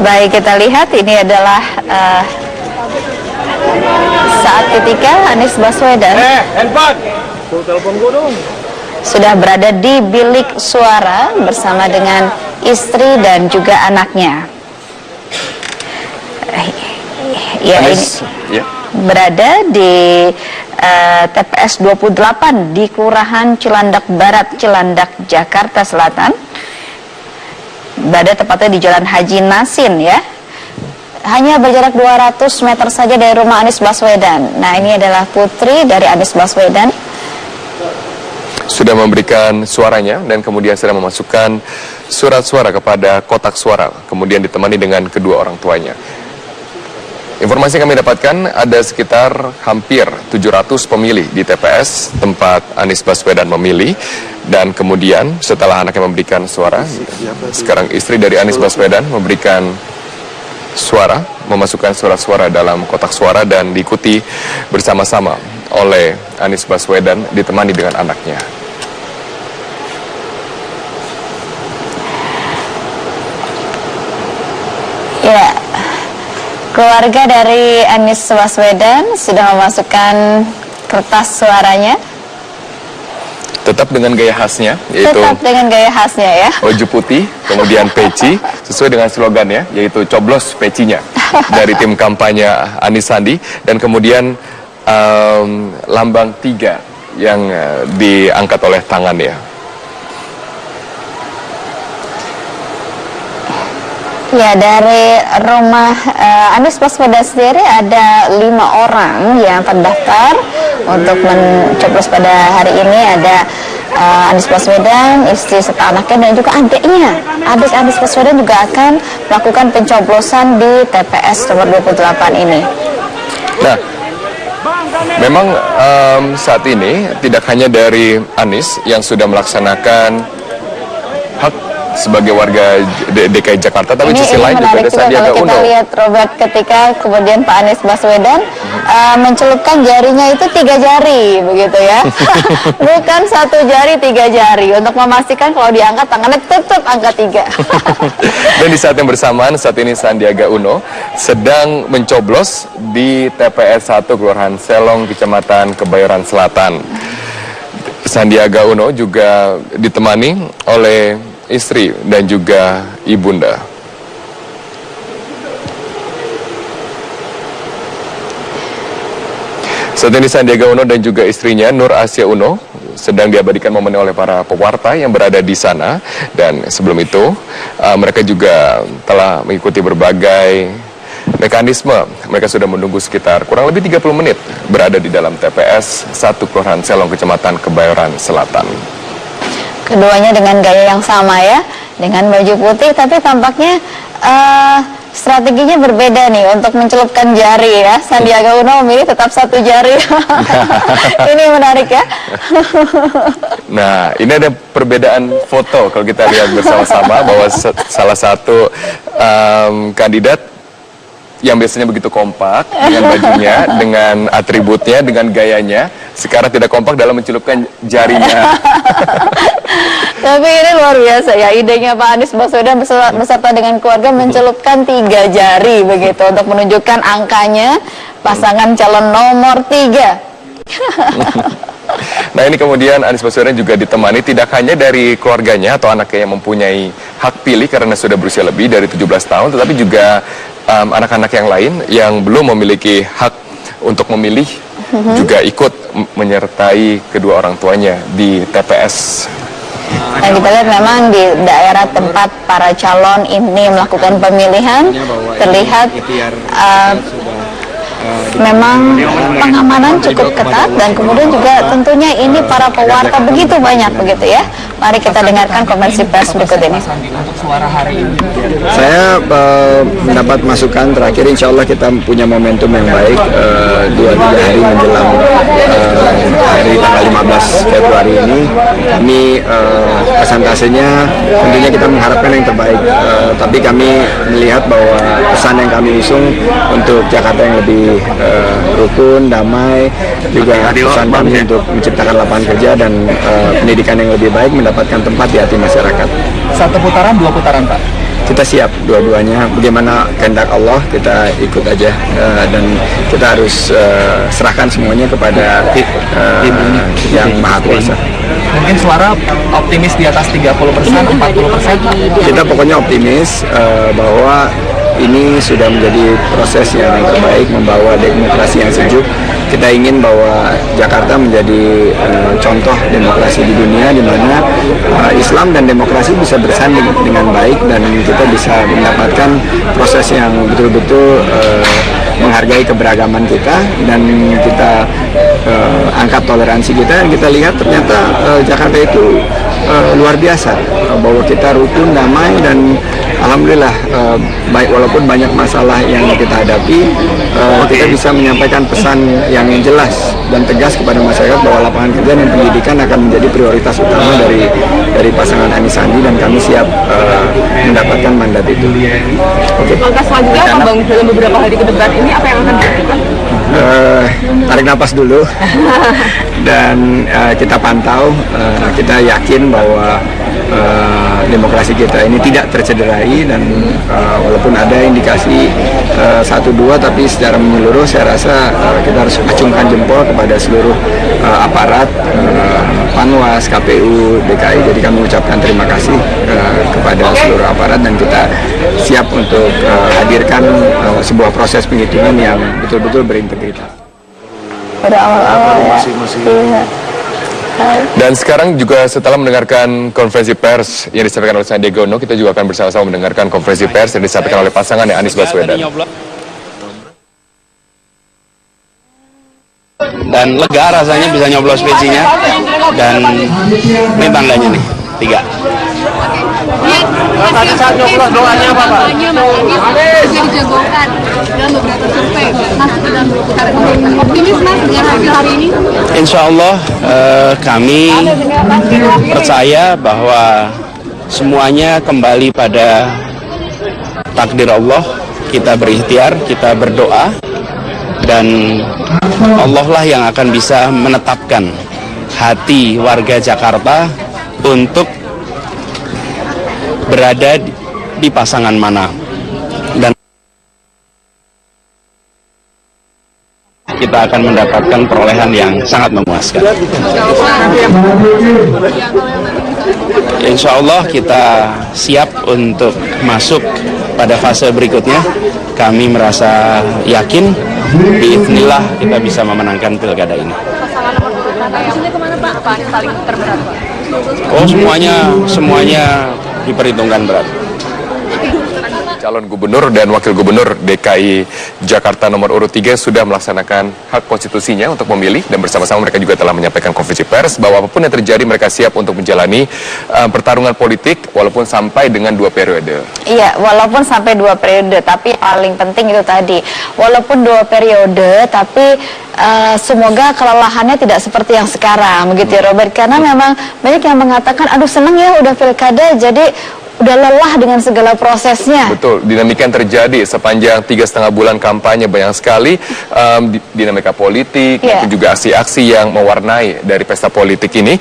Baik, kita lihat ini adalah saat ketika Anies Baswedan sudah berada di bilik suara bersama dengan istri dan juga anaknya. Ya, Anies, ini berada di TPS 28 di Kelurahan Cilandak Barat, Cilandak, Jakarta Selatan. Berada tepatnya di Jalan Haji Nasin, ya. Hanya berjarak 200 meter saja dari rumah Anies Baswedan. Nah, ini adalah putri dari Anies Baswedan. Sudah memberikan suaranya dan kemudian sudah memasukkan surat suara kepada kotak suara, kemudian ditemani dengan kedua orang tuanya. Informasi yang kami dapatkan ada sekitar hampir 700 pemilih di TPS tempat Anies Baswedan memilih, dan kemudian setelah anaknya memberikan suara, sekarang istri dari Anies Baswedan memberikan suara, memasukkan surat suara dalam kotak suara dan diikuti bersama-sama oleh Anies Baswedan ditemani dengan anaknya. Ya, keluarga dari Anies Baswedan sudah memasukkan kertas suaranya. Tetap dengan gaya khasnya, yaitu tetap dengan gaya khasnya, ya. baju putih, kemudian peci, sesuai dengan slogannya, yaitu coblos pecinya dari tim kampanye Anies Sandi, dan kemudian lambang 3 yang diangkat oleh tangannya. Ya, dari rumah Anies Baswedan sendiri ada 5 orang yang terdaftar untuk mencoblos pada hari ini. Ada Anies Baswedan, istri serta anaknya, dan juga adiknya. Adik Anies Baswedan juga akan melakukan pencoblosan di TPS nomor 28 ini. Nah, memang saat ini tidak hanya dari Anies yang sudah melaksanakan hak sebagai warga DKI Jakarta, tapi di sisi lain juga ada Sandiaga Uno. Kita lihat, Robert, ketika kemudian Pak Anies Baswedan mencelupkan jarinya itu 3 jari, begitu ya. Bukan 1 jari, 3 jari, untuk memastikan kalau diangkat tangannya tetap angka 3. Dan di saat yang bersamaan, saat ini Sandiaga Uno sedang mencoblos di TPS 1 Kelurahan Selong, Kecamatan Kebayoran Selatan. Sandiaga Uno juga ditemani oleh istri dan juga ibunda. Saat ini Sandiaga Uno dan juga istrinya Nur Asia Uno sedang diabadikan momennya oleh para pewarta yang berada di sana, dan sebelum itu mereka juga telah mengikuti berbagai mekanisme. Mereka sudah menunggu sekitar kurang lebih 30 menit berada di dalam TPS 1 Kelurahan Selong, Kecamatan Kebayoran Selatan. Keduanya dengan gaya yang sama, ya, dengan baju putih, tapi tampaknya strateginya berbeda nih untuk mencelupkan jari, ya. Sandiaga Uno memilih tetap 1 jari. Ini menarik, ya. Nah, ini ada perbedaan foto kalau kita lihat bersama-sama bahwa salah satu kandidat yang biasanya begitu kompak dengan bajunya, dengan atributnya, dengan gayanya, sekarang tidak kompak dalam mencelupkan jarinya. Tapi ini luar biasa, ya, idenya Pak Anies Baswedan beserta dengan keluarga mencelupkan 3 jari begitu untuk menunjukkan angkanya pasangan calon nomor 3. Nah, ini kemudian Anies Baswedan juga ditemani tidak hanya dari keluarganya atau anaknya yang mempunyai hak pilih karena sudah berusia lebih dari 17 tahun, tetapi juga anak-anak yang lain yang belum memiliki hak untuk memilih juga ikut menyertai kedua orang tuanya di TPS. Nah, kita lihat memang di daerah tempat para calon ini melakukan pemilihan terlihat memang pengamanan cukup ketat, dan kemudian juga tentunya ini para pewarta begitu banyak, begitu, ya. Mari kita dengarkan konferensi pers berikut ini. Saya mendapat masukan terakhir, insya Allah kita punya momentum yang baik 2-3 hari menjelang hari tanggal 15 Februari ini. Ini presentasenya tentunya kita mengharapkan yang terbaik, tapi kami melihat bahwa pesan yang kami usung untuk Jakarta yang lebih rukun, damai, juga pesan kami untuk menciptakan lapangan kerja dan pendidikan yang lebih baik, mendapatkan tempat di hati masyarakat. 1 putaran, 2 putaran, Pak? kita siap dua-duanya. Bagaimana kehendak Allah, kita ikut aja, dan kita harus serahkan semuanya kepada yang Maha Kuasa. Mungkin suara optimis di atas 30%, 40%. Kita pokoknya optimis bahwa ini sudah menjadi proses yang terbaik, membawa demokrasi yang sejuk. Kita ingin bahwa Jakarta menjadi contoh demokrasi di dunia, di mana Islam dan demokrasi bisa bersanding dengan baik, dan kita bisa mendapatkan proses yang betul-betul menghargai keberagaman kita, dan kita angkat toleransi kita, dan kita lihat ternyata Jakarta itu luar biasa, bahwa kita rukun, damai, dan alhamdulillah baik, walaupun banyak masalah yang kita hadapi, kita bisa menyampaikan pesan yang jelas dan tegas kepada masyarakat bahwa lapangan kerja dan pendidikan akan menjadi prioritas utama dari pasangan Anies Sandi, dan kami siap mendapatkan mandat itu. Oke. Langkah selanjutnya apa Bang dalam beberapa hari ke depan ini, apa yang akan dilakukan? Tarik napas dulu dan kita pantau. Kita yakin bahwa demokrasi kita ini tidak tercederai, dan walaupun ada indikasi 1-2, tapi secara menyeluruh saya rasa kita harus acungkan jempol kepada seluruh aparat, Panwas, KPU, DKI. Jadi kami ucapkan terima kasih kepada seluruh aparat, dan kita siap untuk hadirkan sebuah proses penghitungan yang betul-betul berintegritas. Pada awal-awal ya. Iya. Dan sekarang juga setelah mendengarkan konferensi pers yang disampaikan oleh Sandiaga Uno, kita juga akan bersama-sama mendengarkan konferensi pers yang disampaikan oleh pasangan Anies Baswedan. Dan lega rasanya bisa nyoblos pecinya, dan ini tandanya nih 3. Saat nyoblos doanya apa Pak? Bisa dijagokan dalam beberapa survei. Mas, dalam optimis Mas dengan hasil hari ini? Insya Allah kami percaya bahwa semuanya kembali pada takdir Allah. Kita berikhtiar, kita berdoa, dan Allah lah yang akan bisa menetapkan hati warga Jakarta untuk berada di pasangan mana, dan kita akan mendapatkan perolehan yang sangat memuaskan. Insya Allah kita siap untuk masuk pada fase berikutnya. Kami merasa yakin biidznillah kita bisa memenangkan pilkada ini. Oh, semuanya diperhitungkan berat. Calon gubernur dan wakil gubernur DKI Jakarta nomor urut 3 sudah melaksanakan hak konstitusinya untuk memilih, dan bersama-sama mereka juga telah menyampaikan konferensi pers bahwa apapun yang terjadi mereka siap untuk menjalani pertarungan politik walaupun sampai dengan 2 periode. Iya, walaupun sampai 2 periode, tapi paling penting itu tadi, walaupun 2 periode, tapi semoga kelelahannya tidak seperti yang sekarang, begitu ya Robert, karena memang banyak yang mengatakan, aduh seneng ya udah pilkada, jadi udah lelah dengan segala prosesnya. Betul, dinamika yang terjadi sepanjang 3,5 bulan kampanye banyak sekali, dinamika politik, maupun juga aksi-aksi yang mewarnai dari pesta politik ini.